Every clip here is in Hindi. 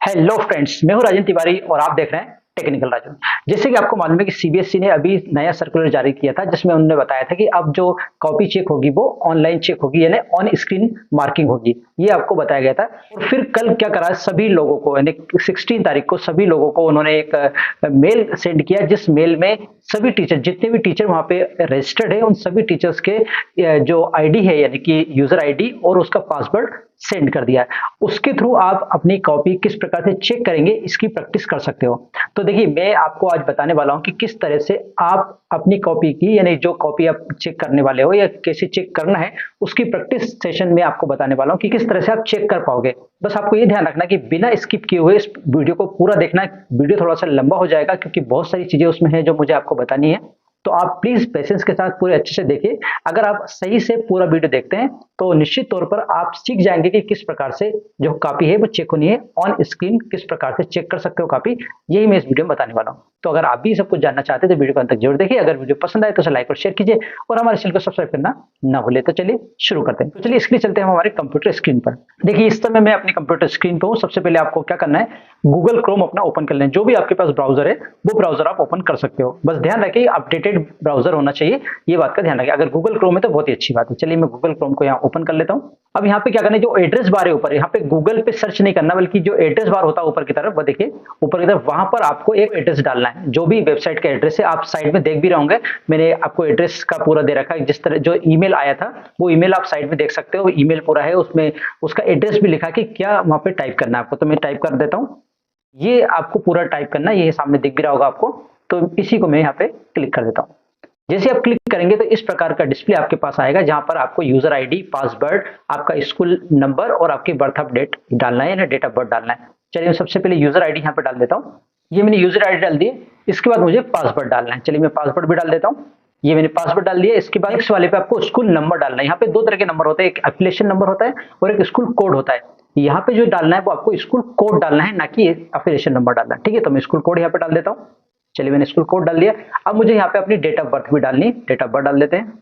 हेलो फ्रेंड्स, मैं हूं राजन तिवारी और आप देख रहे हैं टेक्निकल राजू। जैसे कि आपको मालूम है कि सीबीएसई ने अभी नया सर्कुलर जारी किया था जिसमें उन्होंने बताया था कि अब जो कॉपी चेक होगी वो ऑनलाइन चेक होगी, यानी ऑन स्क्रीन मार्किंग होगी। ये आपको बताया गया था। और फिर कल क्या करा, सभी लोगों को यानी 16 तारीख को सभी लोगों को उन्होंने एक मेल सेंड किया, जिस मेल में सभी टीचर, जितने भी टीचर वहां पे रजिस्टर्ड है, उन सभी टीचर्स के जो आईडी है यानी कि यूजर आईडी और उसका पासवर्ड सेंड कर दिया है। उसके थ्रू आप अपनी कॉपी किस प्रकार से चेक करेंगे इसकी प्रैक्टिस कर सकते हो। तो देखिए, मैं आपको आज बताने वाला हूं कि किस तरह से आप अपनी कॉपी की, यानी जो कॉपी आप चेक करने वाले हो या कैसे चेक करना है, उसकी प्रैक्टिस सेशन में आपको बताने वाला हूं कि किस तरह से आप चेक कर पाओगे। बस आपको ये ध्यान रखना कि बिना स्किप किए हुए इस वीडियो को पूरा देखना है। वीडियो थोड़ा सा लंबा हो जाएगा क्योंकि बहुत सारी चीजें उसमें है जो मुझे आपको बतानी है। तो आप प्लीज पेशेंस के साथ पूरे अच्छे से देखिए। अगर आप सही से पूरा वीडियो देखते हैं तो निश्चित तौर पर आप सीख जाएंगे कि किस प्रकार से जो कॉपी है वो चेक होनी है, ऑन स्क्रीन किस प्रकार से चेक कर सकते हो कॉपी। यही मैं इस वीडियो में बताने वाला हूं। तो अगर आप भी सब कुछ जानना चाहते हैं तो वीडियो को अंत तक जरूर देखिए। अगर वीडियो पसंद आए तो उसे लाइक और शेयर कीजिए और हमारे चैनल को सब्सक्राइब करना ना भूले। तो चलिए शुरू करते हैं। तो चलिए इसके लिए चलते हैं हम हमारे कंप्यूटर स्क्रीन पर। देखिए, इस समय मैं अपनी कंप्यूटर स्क्रीन पर हूँ। सबसे पहले आपको क्या करना है, गूगल क्रोम अपना ओपन कर लें। जो भी आपके पास ब्राउजर है वो ब्राउजर आप ओपन कर सकते हो। बस ध्यान रखिए अपडेटेड ब्राउजर होना चाहिए, ये बात का ध्यान रखिए। अगर गूगल क्रोम है तो बहुत ही अच्छी बात है। चलिए मैं गूगल क्रोम को यहाँ ओपन कर लेता हूँ। अब यहाँ पे क्या करना है, जो एड्रेस बार है ऊपर, यहाँ पे गूगल पे सर्च नहीं करना, बल्कि जो एड्रेस बार होता है ऊपर की तरफ, वो देखिए ऊपर की तरफ, वहां पर आपको एक एड्रेस डालना है। जो भी वेबसाइट का एड्रेस है, आप साइड में देख भी रहे होंगे, मैंने आपको एड्रेस का पूरा दे रखा है। जिस तरह जो ईमेल आया था वो ईमेल आप साइड में देख सकते हो। ईमेल पूरा है, उसमें उसका एड्रेस भी लिखा कि क्या वहां पे टाइप करना है आपको। तो मैं टाइप कर देता हूँ। ये आपको पूरा टाइप करना है, ये सामने दिख भी रहा होगा आपको। तो इसी को मैं यहाँ पे क्लिक कर देता हूँ। जैसे आप क्लिक करेंगे तो इस प्रकार का डिस्प्ले आपके पास आएगा, जहां पर आपको यूजर आईडी, पासवर्ड, आपका स्कूल नंबर और आपकी बर्थ ऑफ डेट डालना है, या डेट ऑफ बर्थ डालना है। चलिए मैं सबसे पहले यूजर आईडी यहाँ पे डाल देता हूँ। ये मैंने यूजर आईडी डाल दी है। इसके बाद मुझे पासवर्ड डालना है। चलिए मैं पासवर्ड भी डाल देता हूँ। ये मैंने पासवर्ड डाल दिया। इसके बाद नेक्स्ट वाले पे आपको स्कूल नंबर डालना है। यहाँ पे दो तरह के नंबर होते हैं, एक एप्लीकेशन नंबर होता है और एक स्कूल कोड होता है। यहाँ पे जो डालना है वो आपको स्कूल कोड डालना है, ना कि एप्लीकेशन नंबर डालना है। ठीक है, तो मैं स्कूल कोड यहाँ पे डाल देता हूँ। चलिए मैंने स्कूल कोड डाल दिया। अब मुझे यहाँ पे अपनी डेट ऑफ बर्थ भी डालनी है। डेट ऑफ बर्थ डाल देते हैं।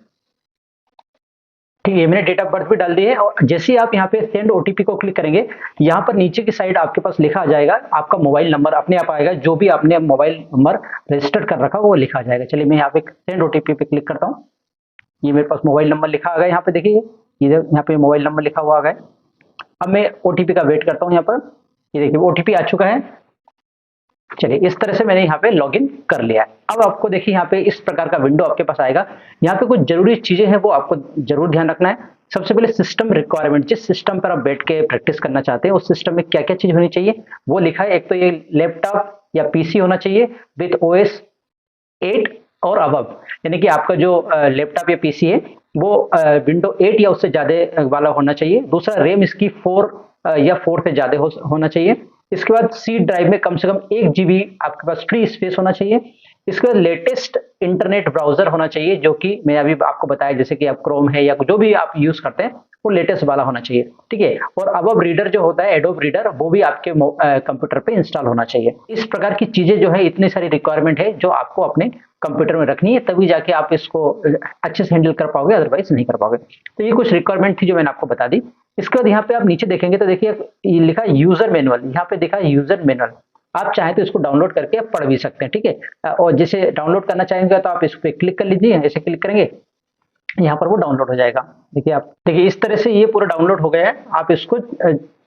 ठीक है, मैंने डेट ऑफ बर्थ भी डाल दी है। और जैसे ही आप यहाँ पे सेंड ओटीपी को क्लिक करेंगे, यहाँ पर नीचे की साइड आपके पास लिखा आ जाएगा, आपका मोबाइल नंबर अपने आप आएगा। जो भी आपने मोबाइल नंबर रजिस्टर कर रखा वो लिखा आ जाएगा। चलिए मैं यहाँ पे सेंड ओटीपी पे क्लिक करता हूँ। ये मेरे पास मोबाइल नंबर लिखा आ गया। यहाँ पे देखिए, इधर यहाँ पे मोबाइल नंबर लिखा हुआ आ गया। अब मैं ओटीपी का वेट करता हूँ। यहाँ पर ये देखिए ओटीपी आ चुका है। चलिए इस तरह से मैंने यहाँ पे लॉगिन कर लिया है। अब आपको देखिए यहाँ पे इस प्रकार का विंडो आपके पास आएगा। यहाँ पे कुछ जरूरी चीजें हैं वो आपको जरूर ध्यान रखना है। सबसे पहले सिस्टम रिक्वायरमेंट, जिस सिस्टम पर आप बैठ के प्रैक्टिस करना चाहते हैं उस सिस्टम में क्या क्या चीज होनी चाहिए वो लिखा है। एक तो ये लैपटॉप या पीसी होना चाहिए विथ ओएस 8 और अबव, यानी कि आपका जो लैपटॉप या पीसी है वो विंडो 8 या उससे ज्यादा वाला होना चाहिए। दूसरा, रैम इसकी 4 या 4 से ज्यादा होना चाहिए। इसके बाद सी ड्राइव में कम से कम 1 जीबी आपके पास फ्री स्पेस होना चाहिए। इसके बाद लेटेस्ट इंटरनेट ब्राउजर होना चाहिए, जो कि मैं अभी आपको बताया, जैसे कि आप क्रोम है या जो भी आप यूज करते हैं वो लेटेस्ट वाला होना चाहिए। ठीक है, और अबव रीडर जो होता है, एडोब रीडर, वो भी आपके कंप्यूटर पे इंस्टॉल होना चाहिए। इस प्रकार की चीजें जो है, इतनी सारी रिक्वायरमेंट है जो आपको अपने कंप्यूटर में रखनी है, तभी जाके आप इसको अच्छे से हैंडल कर पाओगे, अदरवाइज नहीं कर पाओगे। तो ये कुछ रिक्वायरमेंट थी जो मैंने आपको बता दी। इसके बाद यहाँ पे आप नीचे देखेंगे तो देखिए ये लिखा यूजर मैनुअल, यहाँ पे देखा यूजर मैनुअल। आप चाहें तो इसको डाउनलोड करके आप पढ़ भी सकते हैं। ठीक है, और जैसे डाउनलोड करना चाहेंगे तो आप इस पे क्लिक कर लीजिए। ऐसे क्लिक करेंगे, यहाँ पर वो डाउनलोड हो जाएगा। देखिए आप देखिए इस तरह से ये पूरा डाउनलोड हो गया है। आप इसको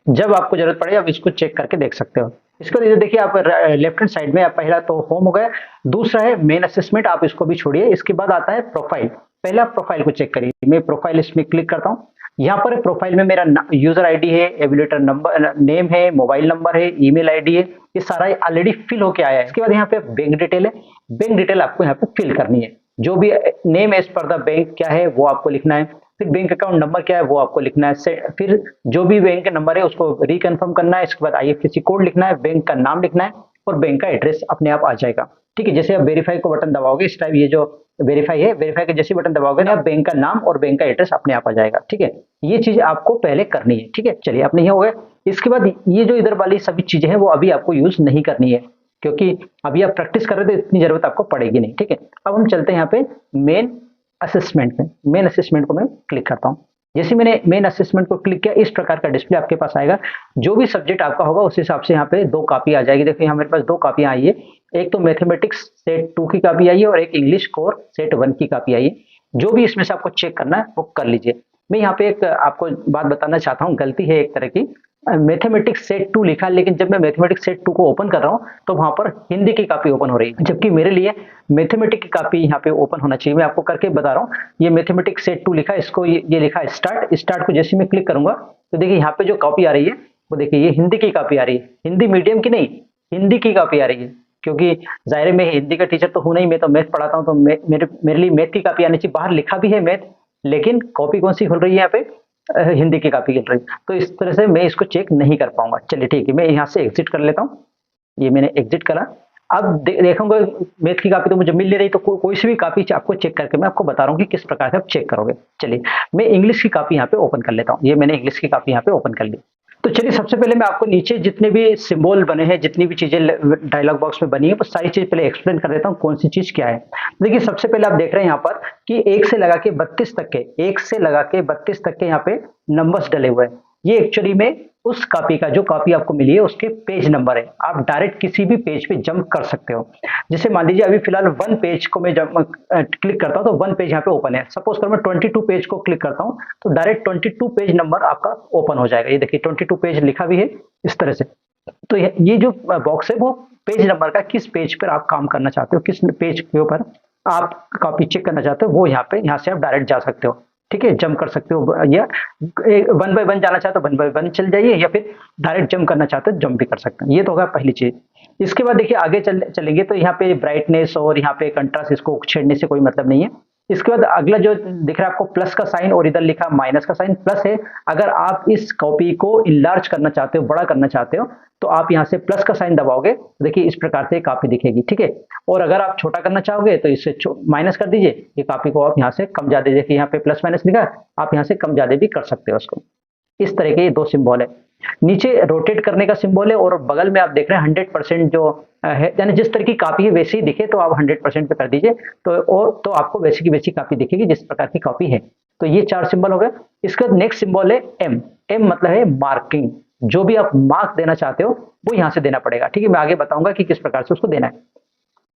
जब आपको जरूरत पड़े आप इसको चेक करके देख सकते हो। इसको देखिए आप लेफ्ट हैंड साइड में, आप पहला तो होम हो गया, दूसरा है मेन असेसमेंट, आप इसको भी छोड़िए। इसके बाद आता है प्रोफाइल। पहले आप प्रोफाइल को चेक करिए। मैं प्रोफाइल इसमें क्लिक करता हूँ। यहाँ पर प्रोफाइल में मेरा यूजर आईडी है, एविलेटर नंबर, नेम है, मोबाइल नंबर है, ईमेल आईडी है, ये सारा ऑलरेडी फिल होके आया है। इसके बाद यहाँ पे बैंक डिटेल है। बैंक डिटेल आपको यहाँ पे फिल करनी है। जो भी name as per the bank क्या है वो आपको लिखना है। फिर बैंक अकाउंट नंबर क्या है वो आपको लिखना है। फिर जो भी बैंक का नंबर है उसको रिकन्फर्म करना है। इसके बाद आईएफएससी कोड लिखना है, बैंक का नाम लिखना है और बैंक का एड्रेस अपने आप आ जाएगा। ठीक है, जैसे आप वेरीफाई को बटन दबाओगे, इस टाइप ये जो वेरीफाई है, वेरीफाई के जैसे बटन दबाओगे ना, आप बैंक का नाम और बैंक का एड्रेस अपने आप आ जाएगा। ठीक है, ये चीज आपको पहले करनी है। ठीक है, चलिए अपने ये हो गए। इसके बाद ये जो इधर वाली सभी चीजें हैं वो अभी आपको यूज नहीं करनी है, क्योंकि अभी आप प्रैक्टिस कर रहे हो तो इतनी जरूरत आपको पड़ेगी नहीं। ठीक है, अब हम चलते हैं यहाँ पे मेन असेसमेंट में। मेन असेसमेंट को मैं क्लिक करता हूँ। जैसे मैंने मेन असेसमेंट को क्लिक किया, इस प्रकार का डिस्प्ले आपके पास आएगा। जो भी सब्जेक्ट आपका होगा उस हिसाब से यहाँ पे 2 कॉपी आ जाएगी। देखिए यहाँ मेरे पास 2 कॉपियां आई है, एक तो मैथमेटिक्स सेट 2 की कॉपी आई है और एक इंग्लिश कोर सेट 1 की कॉपी आई है। जो भी इसमें से आपको चेक करना है वो कर लीजिए। मैं यहाँ पे एक आपको बात बताना चाहता हूँ, गलती है एक तरह की, मैथमेटिक्स सेट 2 लिखा, लेकिन जब मैं मैथमेटिक्स सेट 2 को ओपन कर रहा हूँ तो वहां पर हिंदी की कॉपी ओपन हो रही है, जबकि मेरे लिए मैथमेटिक्स की कॉपी यहाँ पे ओपन होना चाहिए। मैं आपको करके बता रहा हूँ। ये मैथमेटिक्स सेट 2 लिखा है, इसको ये लिखा है स्टार्ट को जैसे मैं क्लिक करूंगा तो देखिए यहाँ पे जो कॉपी आ रही है वो देखिए ये हिंदी की कॉपी आ रही है, हिंदी मीडियम की नहीं, हिंदी की कॉपी आ रही है। क्योंकि जाहिर है मैं हिंदी का टीचर तो हूं नहीं, मैं तो मैथ पढ़ाता हूँ, तो मेरे लिए मैथ की कॉपी आनी चाहिए। बाहर लिखा भी है मैथ, लेकिन कॉपी कौन सी खुल रही है यहाँ पे, हिंदी की कॉपी खुल रही है। तो इस तरह से मैं इसको चेक नहीं कर पाऊंगा। चलिए ठीक है, मैं यहाँ से एग्जिट कर लेता हूँ। ये मैंने एग्जिट करा। अब देखूंगा मैथ की कॉपी तो मुझे मिल नहीं रही, तो कोई सी भी कॉपी आपको चेक करके मैं आपको बता रहा हूँ कि किस प्रकार से आप चेक करोगे। चलिए मैं इंग्लिश की कॉपी यहाँ पे ओपन कर लेता हूँ। ये मैंने इंग्लिश की कॉपी यहाँ पे ओपन कर ली। तो चलिए सबसे पहले मैं आपको नीचे जितने भी सिंबल बने हैं, जितनी भी चीजें डायलॉग बॉक्स में बनी है, वो सारी चीज पहले एक्सप्लेन कर देता हूँ कौन सी चीज क्या है। देखिए सबसे पहले आप देख रहे हैं यहाँ पर कि 1 से लगा के 32 तक के, 1 से लगा के 32 तक के यहाँ पे नंबर्स डले हुए हैं। ये एक्चुअली में उस कॉपी का, जो कॉपी आपको मिली है उसके पेज नंबर है। आप डायरेक्ट किसी भी पेज पे जंप कर सकते हो। जैसे मान लीजिए अभी फिलहाल 1 पेज को मैं क्लिक करता हूं तो 1 पेज यहाँ पे ओपन है। सपोज कर मैं 22 पेज को क्लिक करता हूं तो डायरेक्ट 22 पेज नंबर आपका ओपन हो जाएगा। ये देखिए 22 पेज लिखा भी है इस तरह से। तो ये जो बॉक्स है वो पेज नंबर का, किस पेज पर आप काम करना चाहते हो, किस पेज के ऊपर आप कॉपी चेक करना चाहते हो, वो यहाँ से आप डायरेक्ट जा सकते हो। ठीक है, जंप कर सकते हो, या 1 बाय 1 जाना चाहते हो 1 बाय 1 चल जाइए, या फिर डायरेक्ट जंप करना चाहते हो जंप भी कर सकते हैं। ये तो होगा पहली चीज। इसके बाद देखिए आगे चलेंगे तो यहाँ पे ब्राइटनेस और यहाँ पे कंट्रास्ट, इसको छेड़ने से कोई मतलब नहीं है। इसके बाद अगला जो दिख रहा है आपको प्लस का साइन, और इधर लिखा माइनस का साइन, प्लस है। अगर आप इस कॉपी को इनलार्ज करना चाहते हो, बड़ा करना चाहते हो, तो आप यहाँ से प्लस का साइन दबाओगे, देखिए इस प्रकार से कॉपी दिखेगी। ठीक है, और अगर आप छोटा करना चाहोगे तो इससे माइनस कर दीजिए, ये कॉपी को आप यहाँ से कम ज्यादा, देखिए यहाँ पे प्लस माइनस लिखा है, आप यहाँ से कम ज्यादा भी कर सकते हो उसको। इस तरह के ये 2 सिंबल है। नीचे रोटेट करने का सिंबल है, और बगल में आप देख रहे हैं 100% जो है, यानी जिस तरह की कॉपी है वैसे ही दिखे तो आप 100% पे कर दीजिए, तो आपको वैसी की वैसी कॉपी दिखेगी जिस प्रकार की कॉपी है। तो ये 4 सिंबल हो गए। इसके बाद नेक्स्ट सिंबल है एम। एम मतलब है मार्किंग। जो भी आप मार्क देना चाहते हो वो यहाँ से देना पड़ेगा। ठीक है, मैं आगे बताऊंगा कि किस प्रकार से उसको देना है।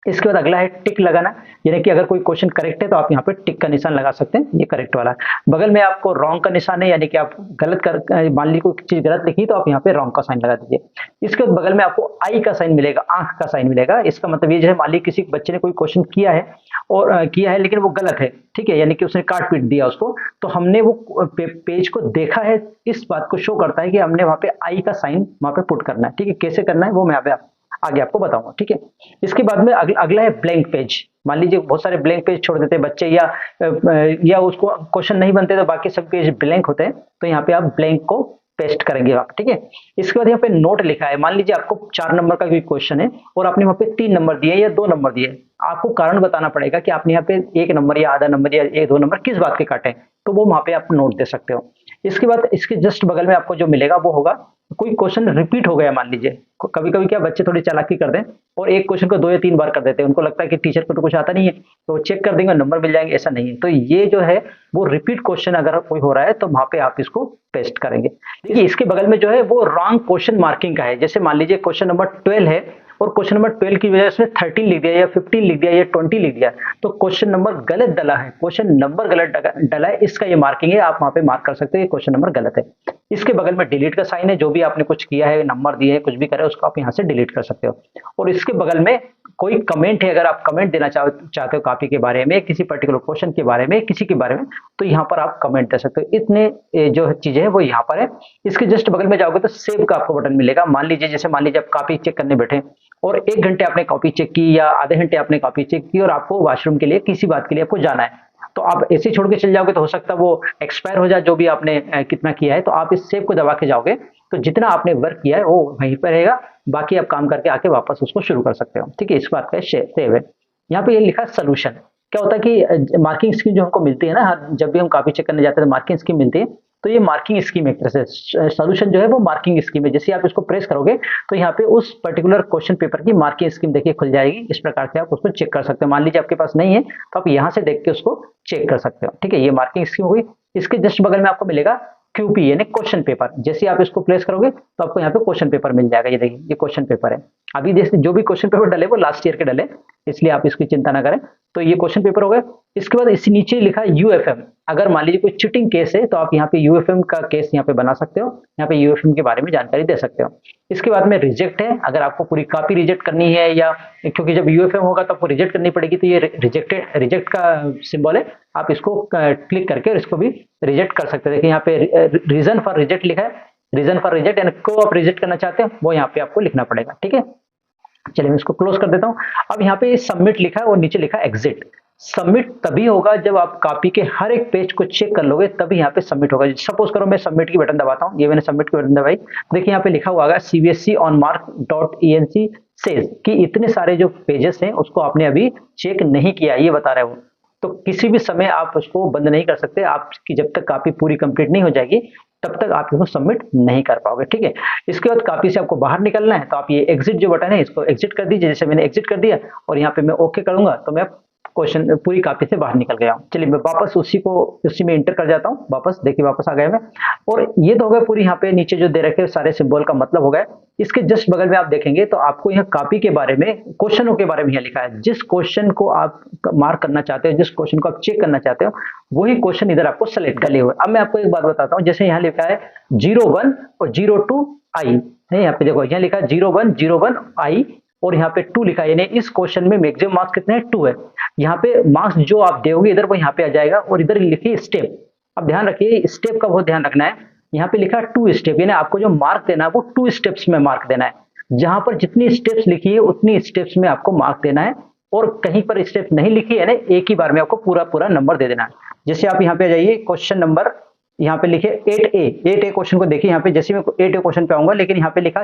इसके बाद अगला है टिक लगाना, यानी कि अगर कोई क्वेश्चन करेक्ट है तो आप यहाँ पे टिक का निशान लगा सकते हैं, ये करेक्ट वाला। बगल में आपको रॉन्ग का निशान है, यानी कि आप गलत कर, मान लीजिए कोई चीज गलत लिखी तो आप यहाँ पे रॉन्ग का साइन लगा दीजिए। इसके बाद बगल में आपको आई का साइन मिलेगा, आंख का साइन मिलेगा। इसका मतलब ये जो है, मान लीजिए किसी बच्चे ने कोई क्वेश्चन किया है लेकिन वो गलत है, ठीक है, यानी कि उसने काट पीट दिया उसको, तो हमने वो पेज को देखा है, इस बात को शो करता है कि हमने वहां पे आई का साइन वहां पे पुट करना है। ठीक है, कैसे करना है वो मैं आगे आपको बताऊंगा। ठीक है, इसके बाद में अगला है ब्लैंक पेज। मान लीजिए बहुत सारे ब्लैंक पेज छोड़ देते हैं बच्चे, या उसको क्वेश्चन नहीं बनते तो बाकी सब पेज ब्लैंक होते हैं, तो यहाँ पे आप ब्लैंक को पेस्ट करेंगे आप। ठीक है, इसके बाद यहाँ पे नोट लिखा है। मान लीजिए आपको 4 नंबर का कोई क्वेश्चन है और आपने वहां पे 3 नंबर दिए या 2 नंबर दिए, आपको कारण बताना पड़ेगा कि आपने यहाँ पे 1 नंबर या आधा नंबर या 1-2 नंबर किस बात के काटे, तो वो वहां पे आप नोट दे सकते हो। इसके बाद इसके जस्ट बगल में आपको जो मिलेगा वो होगा, कोई क्वेश्चन रिपीट हो गया मान लीजिए, कभी कभी क्या बच्चे थोड़ी चालाकी कर दें और एक क्वेश्चन को 2 या 3 बार कर देते हैं, उनको लगता है कि टीचर को तो कुछ आता नहीं है तो वो चेक कर देंगे नंबर मिल जाएंगे, ऐसा नहीं है। तो ये जो है वो रिपीट क्वेश्चन अगर कोई हो रहा है तो वहां पे आप इसको पेस्ट करेंगे। देखिए इसके बगल में जो है वो रॉन्ग क्वेश्चन मार्किंग का है। जैसे मान लीजिए क्वेश्चन नंबर 12 है और क्वेश्चन नंबर 12 की वजह से 13 लिख दिया या 15 लिख दिया या 20 लिख दिया, तो क्वेश्चन नंबर गलत डला है, क्वेश्चन नंबर गलत डला है, इसका ये मार्किंग है, आप वहां पे मार्क कर सकते हैं क्वेश्चन नंबर गलत है। इसके बगल में डिलीट का साइन है, जो भी आपने कुछ किया है, नंबर दिए है, कुछ भी करे उसको आप यहाँ से डिलीट कर सकते हो। और इसके बगल में कोई कमेंट है, अगर आप कमेंट देना चाहते हो कॉपी के बारे में, किसी पर्टिकुलर क्वेश्चन के बारे में, किसी के बारे में, तो यहाँ पर आप कमेंट दे सकते हो। इतने जो चीजें है वो यहाँ पर है। इसके जस्ट बगल में जाओगे तो सेव का आपको बटन मिलेगा। मान लीजिए आप कॉपी चेक करने बैठे और 1 घंटे आपने कॉपी चेक की या आधे घंटे आपने कॉपी चेक की और आपको वॉशरूम के लिए किसी बात के लिए आपको जाना है, तो आप ऐसे छोड़ के चल जाओगे तो हो सकता है वो एक्सपायर हो जाए, जो भी आपने कितना किया है। तो आप इस सेव को दबा के जाओगे तो जितना आपने वर्क किया है वो वहीं पर रहेगा, बाकी आप काम करके आके वापस उसको शुरू कर सकते हो। ठीक है, इस बात का सेव है। यहाँ पे ये लिखा है सोल्यूशन। क्या होता है कि मार्किंग स्कीम जो हमको मिलती है ना, जब भी हम कॉपी चेक करने जाते हैं तो मार्किंग स्कीम मिलती है, तो ये मार्किंग स्कीम एक तरह से सोल्यूशन जो है वो मार्किंग स्कीम है। जैसे आप इसको प्रेस करोगे तो यहाँ पे उस पर्टिकुलर क्वेश्चन पेपर की मार्किंग स्कीम देखिए खुल जाएगी। इस प्रकार से आप उसको चेक कर सकते हो। मान लीजिए आपके पास नहीं है तो आप यहाँ से देख के उसको चेक कर सकते हो। ठीक है, ये मार्किंग स्कीम हुई। इसके जस्ट बगल में आपको मिलेगा क्यूपी यानी क्वेश्चन पेपर। जैसे आप इसको प्लेस करोगे तो आपको यहाँ पे क्वेश्चन पेपर मिल जाएगा। ये देखिए ये क्वेश्चन पेपर है। अभी जैसे जो भी क्वेश्चन पेपर डले वो लास्ट ईयर के डले, इसलिए आप इसकी चिंता ना करें। तो ये क्वेश्चन पेपर हो गए। इसके बाद इसी नीचे लिखा है यूएफएम। अगर मान लीजिए कोई चीटिंग केस है तो आप यहाँ पे यूएफएम का केस यहाँ पे बना सकते हो, यहाँ पे यूएफएम के बारे में जानकारी दे सकते हो। इसके बाद में रिजेक्ट है, अगर आपको पूरी कॉपी रिजेक्ट करनी है या क्योंकि जब यूएफएम होगा तो आपको रिजेक्ट करनी पड़ेगी, तो ये रिजेक्ट का सिंबल है, आप इसको क्लिक करके और इसको भी रिजेक्ट कर सकते हैं। देखिए यहाँ पे रीजन फॉर रिजेक्ट लिखा है, रीजन फॉर रिजेक्ट यानी को आप रिजेक्ट करना चाहते हो वो यहाँ पे आपको लिखना पड़ेगा। ठीक है, चलिए मैं इसको क्लोज कर देता हूँ। अब यहाँ पे सबमिट लिखा है और नीचे लिखा है एग्जिट। सबमिट तभी होगा जब आप कॉपी के हर एक पेज को चेक कर लोगे, तभी यहाँ पे सबमिट होगा। सपोज करो मैं सबमिट की बटन दबाता हूँ, ये मैंने सबमिट की बटन दबाई, देखिए यहाँ पे लिखा हुआ है CBSE on mark.enc says कि इतने सारे जो पेजेस हैं उसको आपने अभी चेक नहीं किया, ये बता रहे हो। तो किसी भी समय आप उसको बंद नहीं कर सकते, आपकी जब तक कॉपी पूरी कंप्लीट नहीं हो जाएगी तब तक आप इसको सबमिट नहीं कर पाओगे। ठीक है, इसके बाद कॉपी से आपको बाहर निकलना है, तो आप ये एग्जिट जो बटन है इसको एग्जिट कर दीजिए। जैसे मैंने एग्जिट कर दिया और यहाँ पे मैं ओके करूंगा तो मैं क्वेश्चन पूरी कॉपी से बाहर निकल गया हूँ। चलिए मैं वापस उसी में इंटर कर जाता हूँ, वापस देखिए वापस आ गया मैं। और ये तो हो गया पूरी, यहाँ पे नीचे जो दे रखे सारे सिंबल का मतलब हो गया। इसके जस्ट बगल में आप देखेंगे तो आपको यहाँ कॉपी के बारे में, क्वेश्चनों के बारे में यहाँ लिखा है। जिस क्वेश्चन को आप मार्क करना चाहते हो, जिस क्वेश्चन को आप चेक करना चाहते हो, वही क्वेश्चन इधर आपको सेलेक्ट कर लिए हुए। अब मैं आपको एक बात बताता हूँ, जैसे यहाँ लिखा है 01 और 02 आई है, यहाँ पे देखो यहाँ लिखा है 01 आई और यहाँ पे 2 लिखा है, यानी इस क्वेश्चन में मैक्सिमम मार्क्स कितने हैं 2 है। यहाँ पे मार्क्स जो आप दोगे इधर वो यहाँ पे आ जाएगा और इधर लिखिए स्टेप। अब ध्यान रखिए स्टेप का बहुत ध्यान रखना है। यहाँ पे लिखा है 2 स्टेप, यानी आपको जो मार्क देना है वो 2 स्टेप्स में मार्क देना है। जहां पर जितनी स्टेप्स लिखी है उतनी स्टेप्स में आपको मार्क देना है, और कहीं पर स्टेप नहीं लिखी है ना एक ही बार में आपको पूरा नंबर दे देना है। जैसे आप यहाँ पे आ जाइए, क्वेश्चन नंबर यहाँ पे लिखे 8A क्वेश्चन को देखिए। यहाँ पे जैसे मैं 8A क्वेश्चन पे आऊंगा, लेकिन यहाँ पे लिखा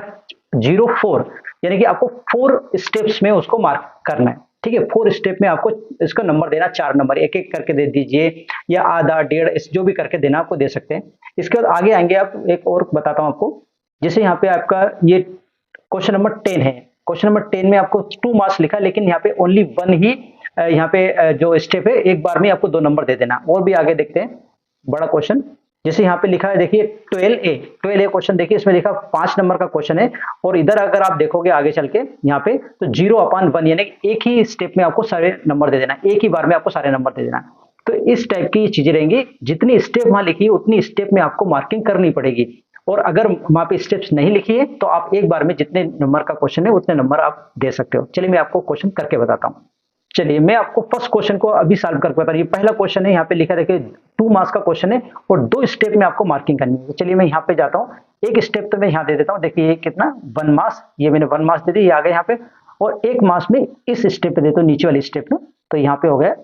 04, यानी कि आपको 4 स्टेप्स में उसको मार्क करना है। ठीक है, 4 स्टेप में आपको इसका नंबर देना, 4 नंबर एक एक करके दे दीजिए, या आधा डेढ़ जो भी करके देना आपको दे सकते हैं। इसके बाद आगे आएंगे आप, एक और बताता हूँ आपको। जैसे यहाँ पे आपका ये क्वेश्चन नंबर 10 है, क्वेश्चन नंबर 10 में आपको 2 मार्क्स लिखा है, लेकिन यहाँ पे ओनली 1 ही यहाँ पे जो स्टेप है एक बार में आपको 2 नंबर दे देना। और भी आगे देखते हैं बड़ा क्वेश्चन, जैसे यहाँ पे लिखा है देखिए 12A क्वेश्चन, देखिए इसमें लिखा 5 नंबर का क्वेश्चन है, और इधर अगर आप देखोगे आगे चल के यहाँ पे तो 0/1 यानी एक ही स्टेप में आपको सारे नंबर दे देना, एक ही बार में आपको सारे नंबर दे देना। तो इस टाइप की चीजें रहेंगी, जितनी स्टेप वहां लिखी है उतनी स्टेप में आपको मार्किंग करनी पड़ेगी, और अगर वहां पे स्टेप्स नहीं लिखी है तो आप एक बार में जितने नंबर का क्वेश्चन है उतने नंबर आप दे सकते हो। चलिए मैं आपको क्वेश्चन करके बताता हूँ। चलिए मैं आपको फर्स्ट क्वेश्चन को अभी सॉल्व करके बता रही हूँ। पहला क्वेश्चन है, यहाँ पे लिखा देखिए 2 मार्क्स का क्वेश्चन है और 2 स्टेप में आपको मार्किंग करनी है। चलिए मैं यहाँ पे जाता हूँ, एक स्टेप तो मैं यहाँ दे देता हूँ। देखिए ये कितना 1 मार्क्स, ये मैंने 1 मार्क्स दे दी, ये आ गया यहाँ पे, और 1 मार्क्स में इस स्टेप पे देता हूँ, नीचे वाली स्टेप में, तो यहाँ पे हो गया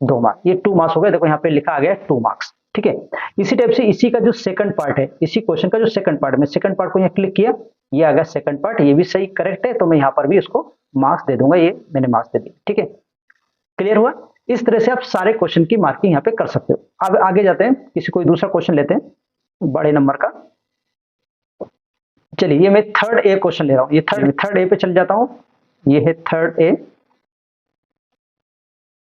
2 मार्क्स, ये 2 मार्क्स हो गए। देखो यहाँ पे लिखा आ गया 2 मार्क्स। ठीक है, इसी टाइप से इसी का जो सेकंड पार्ट है, इसी क्वेश्चन का जो सेकंड पार्ट, मैं सेकंड पार्ट को यहाँ क्लिक किया, ये आ गया सेकंड पार्ट, ये भी सही करेक्ट है, तो मैं यहाँ पर भी इसको मार्क्स दे दूंगा, ये मैंने मार्क्स दे दिए। ठीक है, क्लियर हुआ? इस तरह से आप सारे क्वेश्चन की मार्किंग यहाँ पे कर सकते हो। अब आगे जाते हैं, किसी कोई दूसरा क्वेश्चन लेते हैं बड़े नंबर का। चलिए ये मैं 3rd A क्वेश्चन ले रहा हूँ, ये 3rd A पे चल जाता हूँ। ये है 3rd A,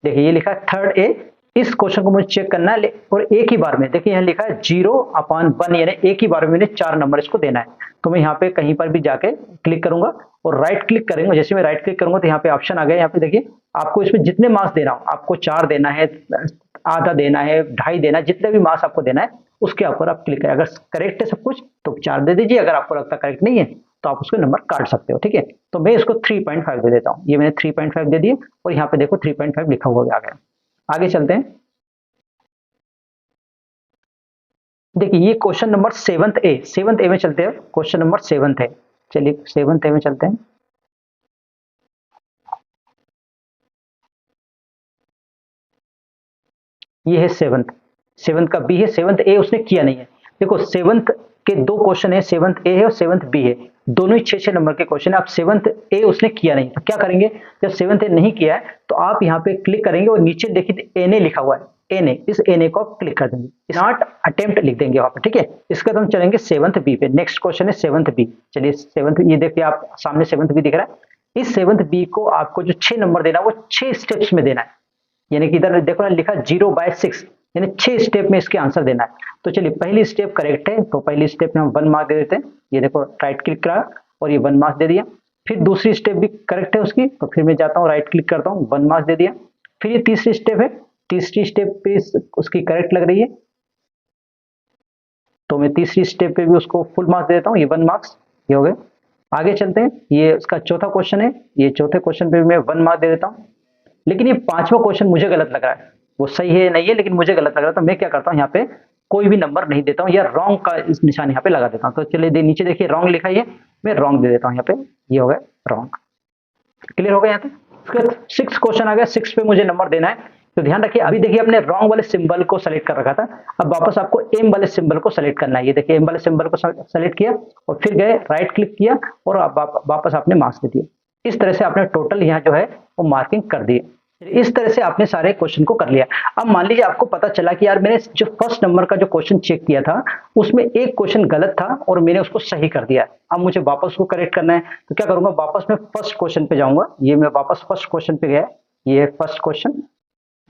देखिए ये लिखा है 3rd A। इस क्वेश्चन को मुझे चेक करना है, और एक ही बार में देखिए यहाँ लिखा है 0/1, यानी एक ही बार में मैंने 4 नंबर इसको देना है। तो मैं यहाँ पे कहीं पर भी जाके क्लिक करूंगा और राइट क्लिक करेंगे। जैसे मैं राइट क्लिक करूंगा तो यहाँ पे ऑप्शन आ गया, यहाँ पे देखिए आपको इसमें जितने मार्क्स देना हो, आपको 4 देना है, आधा देना है, 2.5 देना है, जितने भी मार्क्स आपको देना है उसके ऊपर आप क्लिक करें। अगर करेक्ट है सब कुछ तो 4 दे दीजिए, अगर आपको लगता करेक्ट नहीं है तो आप उसके नंबर काट सकते हो। ठीक है, तो मैं इसको 3.5 दे देता हूँ। ये मैंने 3.5 दे दिए, और यहाँ पे देखो 3.5 लिखा हुआ आ गया। आगे चलते हैं, देखिए ये क्वेश्चन नंबर 7th A में चलते हैं। क्वेश्चन नंबर 7th है, चलिए 7th A में चलते हैं। ये है 7th का B है, 7th A उसने किया नहीं है। देखो 7th के 2 क्वेश्चन है, 7th A है और 7th B है, दोनों ही 6 नंबर के क्वेश्चन है। अब 7th A उसने किया नहीं, तो क्या करेंगे, जब 7th A नहीं किया है तो आप यहाँ पे क्लिक करेंगे और नीचे देखिए NA लिखा हुआ है, NA, इस NA को आप क्लिक कर देंगे, नॉट अटेम्प्ट लिख देंगे वहां पर। ठीक है, इसका तो हम चलेंगे 7th B पे। नेक्स्ट क्वेश्चन है 7th B। चलिए 7th, ये देखिए आप सामने 7th B दिख रहा है। इस 7th B को आपको जो 6 नंबर देना है वो 6 स्टेप्स में देना है, यानी कि इधर देखो ना लिखा 0/6, यानी 6 स्टेप में इसके आंसर देना है। तो चलिए पहली स्टेप करेक्ट है, तो पहली स्टेप में हम 1 मार्क दे देते हैं। ये देखो राइट क्लिक करा और ये 1 मार्क दे दिया। फिर दूसरी स्टेप भी करेक्ट है उसकी, तो फिर मैं जाता हूँ राइट क्लिक करता हूँ, 1 मार्क्स दे दिया। फिर ये तीसरी स्टेप है, तीसरी स्टेप पे उसकी करेक्ट लग रही है, तो मैं तीसरी स्टेप पे भी उसको फुल मार्क्स दे देता हूँ, ये 1 मार्क्स, ये हो गए। आगे चलते हैं, ये उसका चौथा क्वेश्चन है, ये चौथे क्वेश्चन पे भी मैं 1 मार्क दे देता हूँ। लेकिन ये पांचवा क्वेश्चन मुझे गलत लग रहा है, वो सही है नहीं है लेकिन मुझे गलत लग रहा है, तो मैं क्या करता हूँ यहाँ पे कोई भी नंबर नहीं देता हूँ या रॉन्ग का इस निशान यहाँ पे लगा देता हूँ। तो चलिए नीचे देखिए रॉन्ग लिखा है, मैं रॉन्ग दे देता हूँ यहाँ पे, ये हो गया रॉन्ग। क्लियर हो गया यहाँ पे। उसके बाद 6 क्वेश्चन आ गया, 6 पे मुझे नंबर देना है। तो ध्यान रखिए अभी देखिए आपने रॉन्ग वाले सिंबल को सेलेक्ट कर रखा था, अब वापस आपको एम वाले सिंबल को सेलेक्ट करना है। ये देखिए एम वाले सिंबल को सेलेक्ट किया और फिर गए राइट क्लिक किया और वापस आपने मार्क्स दे दिए। इस तरह से आपने टोटल यहाँ जो है वो मार्किंग कर दी। इस तरह से आपने सारे क्वेश्चन को कर लिया। अब मान लीजिए आपको पता चला कि यार मैंने जो फर्स्ट नंबर का जो क्वेश्चन चेक किया था उसमें एक क्वेश्चन गलत था और मैंने उसको सही कर दिया, अब मुझे वापस उसको करेक्ट करना है। तो क्या करूंगा, वापस मैं फर्स्ट क्वेश्चन पे जाऊंगा। ये मैं वापस फर्स्ट क्वेश्चन पे गया, ये फर्स्ट क्वेश्चन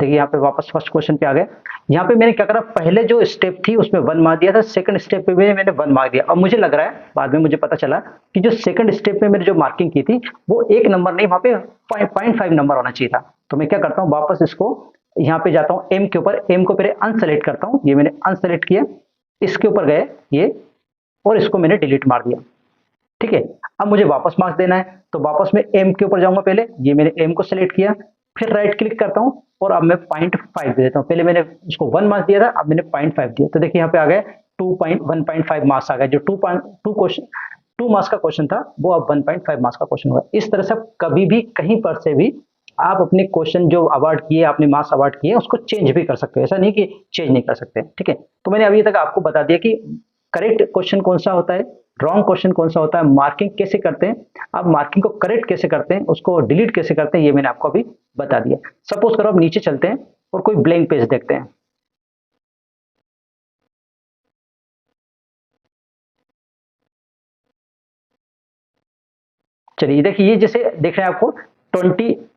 देखिए यहाँ पे वापस फर्स्ट क्वेश्चन पे आ गए। यहाँ पे मैंने क्या करा, पहले जो स्टेप थी उसमें 1 मार्क दिया था, सेकंड स्टेप पे भी मैंने 1 मार्क दिया। अब मुझे लग रहा है बाद में मुझे पता चला कि जो सेकंड स्टेप में मैंने जो मार्किंग की थी वो एक नंबर नहीं, वहां पे 0.5 नंबर होना चाहिए था। तो मैं क्या करता हूँ, वापस इसको यहाँ पे जाता हूँ एम के ऊपर, एम को पहले अनसेलेक्ट करता हूँ, ये मैंने अनसेलेक्ट किया, इसके ऊपर गए ये और इसको मैंने डिलीट मार दिया। ठीक है, अब मुझे वापस मार्क्स देना है, तो वापस मैं एम के ऊपर जाऊंगा, पहले ये मैंने एम को सेलेक्ट किया, फिर राइट क्लिक करता हूं और अब मैं 0.5 दे देता हूं। पहले मैंने उसको 1 मार्क्स दिया था, अब मैंने 0.5 दिया, तो देखिए यहाँ पे आ गए 1.5 मार्क्स आ गए। जो 2 मार्क्स का क्वेश्चन था वो अब 1.5 मार्क्स का क्वेश्चन हुआ। इस तरह से कभी भी कहीं पर से भी आप अपने क्वेश्चन जो अवार्ड किए, आपने मार्क्स अवार्ड किए उसको चेंज भी कर सकते हो, ऐसा नहीं कि चेंज नहीं कर सकते। ठीक है, तो मैंने अभी तक आपको बता दिया कि करेक्ट क्वेश्चन कौन सा होता है, रॉन्ग क्वेश्चन कौन सा होता है, मार्किंग कैसे करते हैं, आप मार्किंग को करेक्ट कैसे करते हैं, उसको डिलीट कैसे करते हैं, ये मैंने आपको अभी बता दिया। सपोज करो अब नीचे चलते हैं और कोई ब्लैंक पेज देखते हैं। चलिए देखिए ये जैसे देख रहे हैं आपको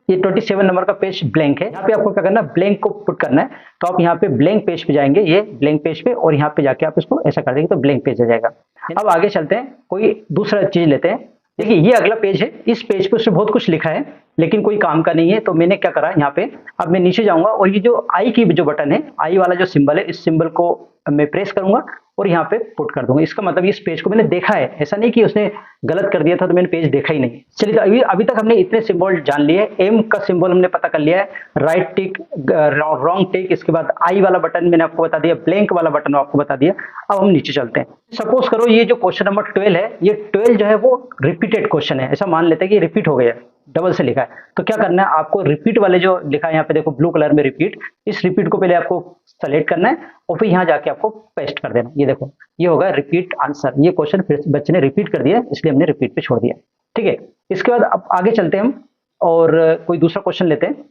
27 नंबर का पेज ब्लैंक है। यहाँ पे आपको क्या करना है, ब्लैंक को पुट करना है। तो आप यहाँ पे ब्लैंक पेज पे जाएंगे, ये ब्लैंक पेज पे, और यहाँ पे जाके आप इसको ऐसा कर देंगे तो ब्लैंक पेज आ जाएगा। अब आगे चलते हैं, कोई दूसरा चीज लेते हैं। देखिए ये अगला पेज है, इस पेज पे उसमें बहुत कुछ लिखा है लेकिन कोई काम का नहीं है। तो मैंने क्या करा, यहाँ पे अब मैं नीचे जाऊंगा और ये जो आई की जो बटन है, आई वाला जो सिंबल है, इस सिंबल को मैं प्रेस करूंगा और यहाँ पे पुट कर दूंगा। इसका मतलब इस पेज को मैंने देखा है, ऐसा नहीं कि उसने गलत कर दिया था तो मैंने पेज देखा ही नहीं। चलिए तो अभी तक हमने इतने सिंबल जान लिए। एम का सिंबल हमने पता कर लिया है, राइट टिक, रॉन्ग टिक, इसके बाद आई वाला बटन मैंने आपको बता दिया, ब्लैंक वाला बटन आपको बता दिया। अब हम नीचे चलते हैं। सपोज करो ये जो क्वेश्चन नंबर 12 है, ये 12 जो है वो रिपीटेड क्वेश्चन है, ऐसा मान लेते हैं कि रिपीट हो गया, डबल से लिखा है। तो क्या करना है आपको, रिपीट वाले जो लिखा है यहाँ पे देखो ब्लू कलर में रिपीट, इस रिपीट को पहले आपको सेलेक्ट करना है और फिर यहाँ जाके आपको पेस्ट कर देना। ये देखो ये होगा रिपीट आंसर, ये क्वेश्चन फिर बच्चे ने रिपीट कर दिया इसलिए हमने रिपीट पे छोड़ दिया। ठीक है, इसके बाद अब आगे चलते हैं हम और कोई दूसरा क्वेश्चन लेते हैं।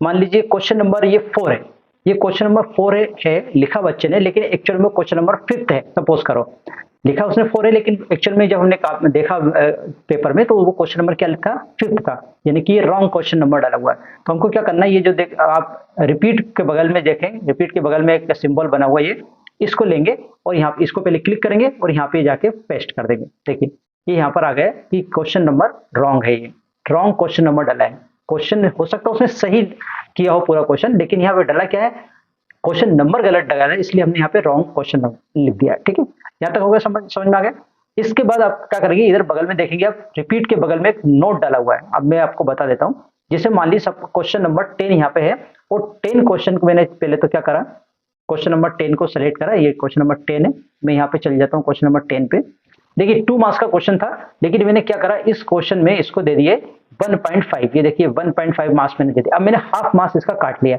मान लीजिए क्वेश्चन नंबर ये 4 है, ये क्वेश्चन नंबर 4 है लिखा बच्चे ने, लेकिन एक्चुअल में क्वेश्चन नंबर 5 है। सपोज करो लिखा उसने 4 है लेकिन एक्चुअल में जब हमने देखा पेपर में तो वो क्वेश्चन नंबर क्या लिखा, 5 था, यानी कि ये रॉन्ग क्वेश्चन नंबर डाला हुआ है। तो हमको क्या करना है, ये जो आप रिपीट के बगल में देखें, रिपीट के बगल में एक सिंबल बना हुआ है, ये इसको लेंगे और यहाँ इसको पहले क्लिक करेंगे और यहाँ पे जाके पेस्ट कर देंगे। देखिए ये यहाँ पर आ गया कि क्वेश्चन नंबर रॉन्ग है, ये रॉन्ग क्वेश्चन नंबर डाला है। क्वेश्चन हो सकता है उसने सही किया हो पूरा क्वेश्चन, लेकिन यहाँ पे डाला क्या है, क्वेश्चन नंबर गलत डाला है, इसलिए हमने यहाँ पे रॉन्ग क्वेश्चन नंबर लिख दिया। ठीक है, यहाँ तक हो गया, समझ में आ गया। इसके बाद आप क्या करेंगे, इधर बगल में देखेंगे आप रिपीट के बगल में एक नोट डाला हुआ है। अब मैं आपको बता देता हूँ, जैसे मान लीजिए सब क्वेश्चन नंबर 10 यहाँ पे है और 10 क्वेश्चन को मैंने पहले तो क्या करा, क्वेश्चन नंबर 10 को सेलेक्ट करा, ये क्वेश्चन नंबर 10 है, मैं यहाँ पे चल जाता हूँ क्वेश्चन नंबर 10 पे। देखिए 2 मार्क्स का क्वेश्चन था लेकिन मैंने क्या करा, इस क्वेश्चन में इसको दे दिए 1.5, ये देखिए 1.5 मार्क्स मैंने दे दिया। अब मैंने हाफ मार्क्स इसका काट लिया।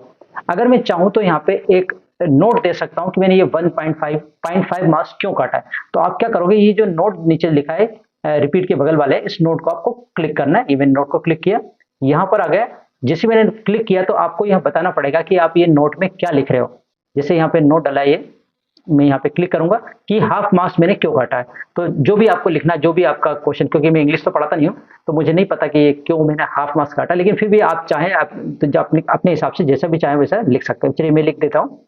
अगर मैं चाहूँ तो यहाँ पे एक नोट दे सकता हूँ कि मैंने ये 1.5 मार्क्स क्यों काटा है। तो आप क्या करोगे, ये जो नोट नीचे लिखा है रिपीट के बगल वाले, इस नोट को आपको क्लिक करना है। इवन नोट को क्लिक किया, यहाँ पर आ गया। जैसे मैंने क्लिक किया तो आपको यहाँ बताना पड़ेगा कि आप ये नोट में क्या लिख रहे हो। जैसे यहाँ पे नोट डाला है, ये मैं यहाँ पे क्लिक करूंगा कि हाफ मार्क्स मैंने क्यों काटा है। तो जो भी आपको लिखना, जो भी आपका क्वेश्चन, क्योंकि मैं इंग्लिश तो पढ़ाता नहीं हूँ तो मुझे नहीं पता कि ये क्यों मैंने हाफ मार्क्स काटा, लेकिन फिर भी आप चाहें आप तो जो अपने हिसाब से जैसा भी चाहें वैसा लिख सकते हो। चलिए मैं लिख देता हूँ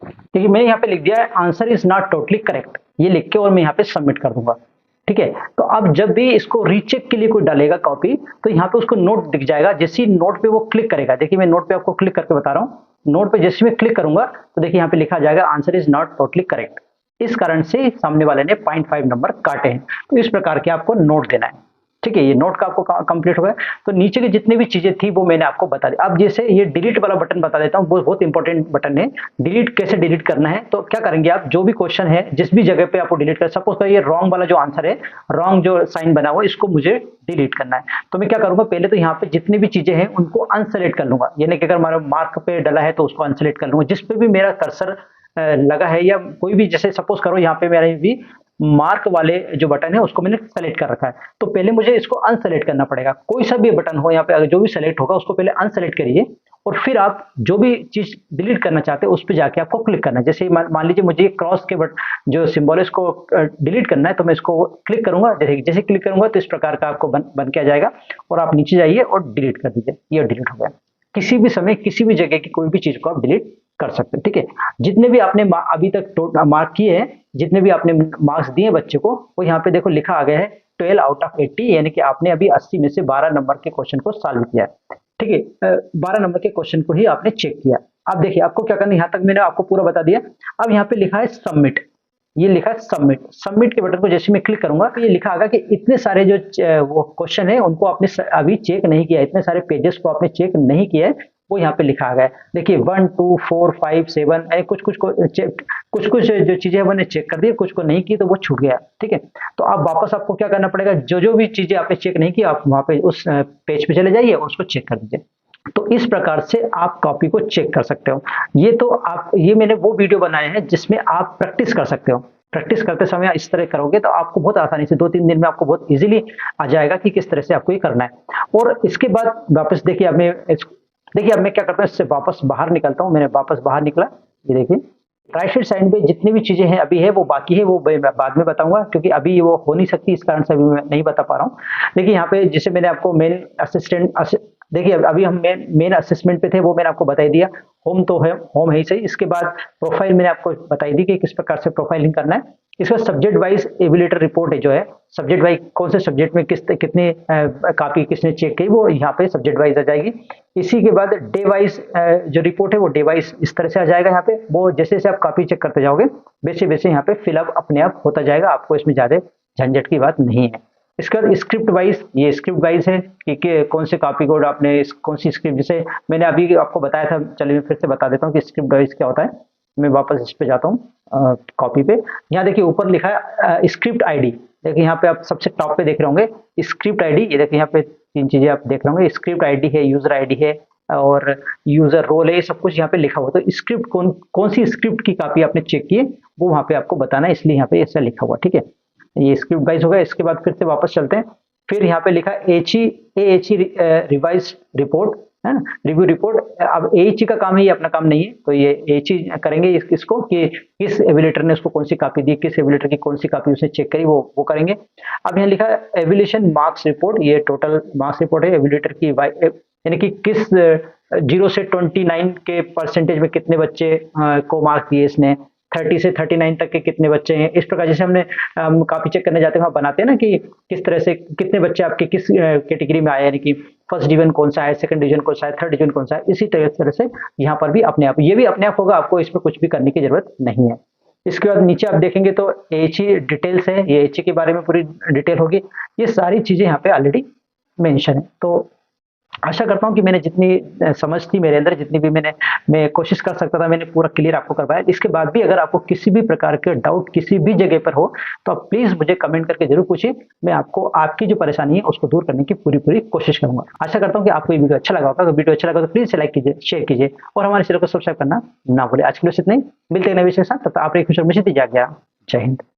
देखिए मैंने यहाँ पे लिख दिया है answer is not totally correct, ये लिख के और मैं यहाँ पे सबमिट कर दूंगा। ठीक है, तो अब जब भी इसको रीचेक के लिए कोई डालेगा कॉपी, तो यहाँ पे उसको नोट दिख जाएगा। जैसे ही नोट पे वो क्लिक करेगा, देखिए मैं नोट पे आपको क्लिक करके बता रहा हूँ, नोट पे जैसे मैं क्लिक करूंगा तो देखिए यहाँ पे लिखा जाएगा answer is not totally correct. इस कारण से सामने वाले ने 0.5 नंबर काटे हैं। तो इस प्रकार के आपको नोट देना है। ठीक है, ये नोट का आपको कंप्लीट हो गया। तो नीचे की जितनी भी चीजें थी वो मैंने आपको बता दी। अब जैसे ये डिलीट वाला बटन बता देता हूँ, वो बहुत इंपॉर्टेंट बटन है। डिलीट कैसे डिलीट करना है, तो क्या करेंगे आप, जो भी क्वेश्चन है जिस भी जगह पे आपको डिलीट कर, सपोज ये रॉन्ग वाला जो आंसर है, रॉन्ग जो साइन बना हुआ, इसको मुझे डिलीट करना है। तो मैं क्या करूंगा, पहले तो यहाँ पे जितनी भी चीजें हैं उनको अनसेलेक्ट कर लूंगा। यानी कि अगर हमारा मार्क पे डला है तो उसको अनसेलेक्ट कर लूंगा। जिस पे भी मेरा कर्सर लगा है, या कोई भी, जैसे सपोज करो यहाँ पे मेरा भी मार्क वाले जो बटन है उसको मैंने सेलेक्ट कर रखा है, तो पहले मुझे इसको अनसेलेक्ट करना पड़ेगा। कोई सा भी बटन हो यहाँ पे, अगर जो भी सेलेक्ट होगा उसको पहले अनसेलेक्ट करिए, और फिर आप जो भी चीज डिलीट करना चाहते हैं उस पर जाके आपको क्लिक करना है। जैसे मान लीजिए मुझे क्रॉस के जो सिंबल है इसको डिलीट करना है, तो मैं इसको क्लिक करूंगा। जैसे क्लिक करूंगा तो इस प्रकार का आपको बन के आ जाएगा, और आप नीचे जाइए और डिलीट कर दीजिए। ये डिलीट हो गया। किसी भी समय किसी भी जगह की कोई भी चीज को आप डिलीट कर सकते हैं। ठीक है, जितने भी आपने अभी तक मार्क किए हैं, जितने भी आपने मार्क्स दिए बच्चे को, वो यहाँ पे देखो लिखा आ गया है 12 आउट ऑफ 80, यानी कि आपने अभी 80 में से 12 नंबर के क्वेश्चन को सॉल्व किया है। ठीक है, 12 नंबर के क्वेश्चन को ही आपने चेक किया। अब देखिए आपको क्या करना है, यहाँ तक मैंने आपको पूरा बता दिया। अब यहाँ पे लिखा है सबमिट, ये लिखा है सबमिट। सबमिट के बटन को जैसे मैं क्लिक करूंगा तो ये लिखा आएगा कि इतने सारे जो वो क्वेश्चन है उनको आपने अभी चेक नहीं किया, इतने सारे पेजेस को आपने चेक नहीं किया है, वो यहाँ पे लिखा आ गया है। देखिए 1 2 4 5 7 कुछ कुछ जो चीजें हैं मैंने चेक कर दी, कुछ को नहीं की तो वो छूट गया। ठीक है, तो अब वापस आपको क्या करना पड़ेगा, जो भी चीजें आपने चेक नहीं की आप वहां पे उस पेज पे चले जाइए और उसको चेक कर दीजिए। तो इस प्रकार से आप कॉपी को चेक कर सकते हो। ये मैंने वो वीडियो बनाया है जिसमें आप प्रैक्टिस कर सकते हो। प्रैक्टिस करते समय इस तरह करोगे तो आपको बहुत आसानी से 2-3 दिन में आपको बहुत इजीली आ जाएगा कि किस तरह से आपको ये करना है। और इसके बाद वापस देखिए अब मैं क्या करता हूँ, इससे वापस बाहर निकलता हूँ। मैंने वापस बाहर निकला, ये देखिए राइट हैंड साइड पे जितनी भी चीजें हैं अभी है वो बाकी है, वो बाद में बताऊंगा, क्योंकि अभी वो हो नहीं सकती, इस कारण से अभी मैं नहीं बता पा रहा हूँ। देखिए यहाँ पे जैसे मैंने आपको मेन असिस्टेंट, देखिए अभी हम मेन असेसमेंट पे थे, वो मैंने आपको बताई दिया। होम तो है, होम है ही सही। इसके बाद प्रोफाइल मैंने आपको बताई दी कि किस प्रकार से प्रोफाइलिंग करना है। इसका सब्जेक्ट वाइज एबिलिटर रिपोर्ट है जो है, सब्जेक्ट वाइज कौन से सब्जेक्ट में कितने कॉपी किसने चेक की, वो यहाँ पे सब्जेक्ट वाइज आ जाएगी। इसी के बाद डे वाइज जो रिपोर्ट है वो डे वाइज इस तरह से आ जाएगा। यहाँ पे वो जैसे जैसे आप कॉपी चेक करते जाओगे वैसे वैसे यहाँ पे फिलअप अपने आप होता जाएगा, आपको इसमें ज्यादा झंझट की बात नहीं है। इसके बाद स्क्रिप्ट वाइज, ये स्क्रिप्ट वाइज है कि कौन से कॉपी कोड आपने कौन सी स्क्रिप्ट, जैसे मैंने अभी आपको बताया था, चलिए मैं फिर से बता देता हूँ कि स्क्रिप्ट वाइज क्या होता है। मैं वापस इस पे जाता हूँ कॉपी पे। यहाँ देखिए ऊपर लिखा है स्क्रिप्ट आईडी। देखिए यहाँ पे आप सबसे टॉप पे देख रहे होंगे स्क्रिप्ट आईडी। ये देखिए यहाँ पे 3 चीजें आप देख रहे होंगे, स्क्रिप्ट आईडी है, यूजर आईडी है और यूजर रोल है, ये सब कुछ यहाँ पे लिखा हुआ। तो स्क्रिप्ट कौन सी स्क्रिप्ट की कॉपी आपने चेक की है वो वहाँ पे आपको बताना है, इसलिए यहाँ पे ऐसा लिखा हुआ। ठीक है, ये स्क्रिप्ट वाइज हो गया। इसके बाद फिर से वापस चलते हैं। फिर यहाँ पे लिखा एच रिवाइज रिपोर्ट है ना, रिव्यू रिपोर्ट। अब एच का काम है, ये अपना काम नहीं है, तो ये एच करेंगे इसको कि किस एविलेटर ने उसको कौन सी कॉपी दी, किस एविलेटर की कौन सी कॉपी उसने चेक करी, वो करेंगे। अब यहाँ लिखा है एविलेशन मार्क्स रिपोर्ट, ये टोटल मार्क्स रिपोर्ट है एविलेटर की, यानी कि किस 0 से 29 के परसेंटेज में कितने बच्चे को मार्क्स दिए इसने, 30 से 39 तक के कितने बच्चे हैं। इस प्रकार जैसे हमने कॉपी चेक करने जाते हैं वहाँ बनाते हैं ना कि किस तरह से कितने बच्चे आपके किस कैटेगरी में आए, यानी कि फर्स्ट डिवीजन कौन सा है, सेकंड डिवीजन कौन सा है, थर्ड डिवीजन कौन सा है। इसी तरह से यहाँ पर भी अपने आप, ये भी अपने आप होगा, आपको इसमें कुछ भी करने की जरूरत नहीं है। इसके बाद नीचे आप देखेंगे तो एच डिटेल्स है, ये एच के बारे में पूरी डिटेल होगी। ये सारी चीजें यहाँ पे ऑलरेडी मेंशन है। तो आशा करता हूं कि मैंने जितनी समझ थी मेरे अंदर, जितनी भी मैं कोशिश कर सकता था, मैंने पूरा क्लियर आपको करवाया। इसके बाद भी अगर आपको किसी भी प्रकार के डाउट किसी भी जगह पर हो तो आप प्लीज मुझे कमेंट करके जरूर पूछिए। मैं आपको आपकी जो परेशानी है उसको दूर करने की पूरी कोशिश करूंगा। आशा करता हूँ कि आपको ये वीडियो अच्छा लगा होगा। अगर वीडियो अच्छा लगा तो प्लीज लाइक कीजिए, शेयर कीजिए और हमारे चैनल को सब्सक्राइब करना ना भूले। आज के लिए इतना ही, मिलते हैं नए विषय के साथ। तब तक आप एक खुश और मिशन दीजिए। जय हिंद।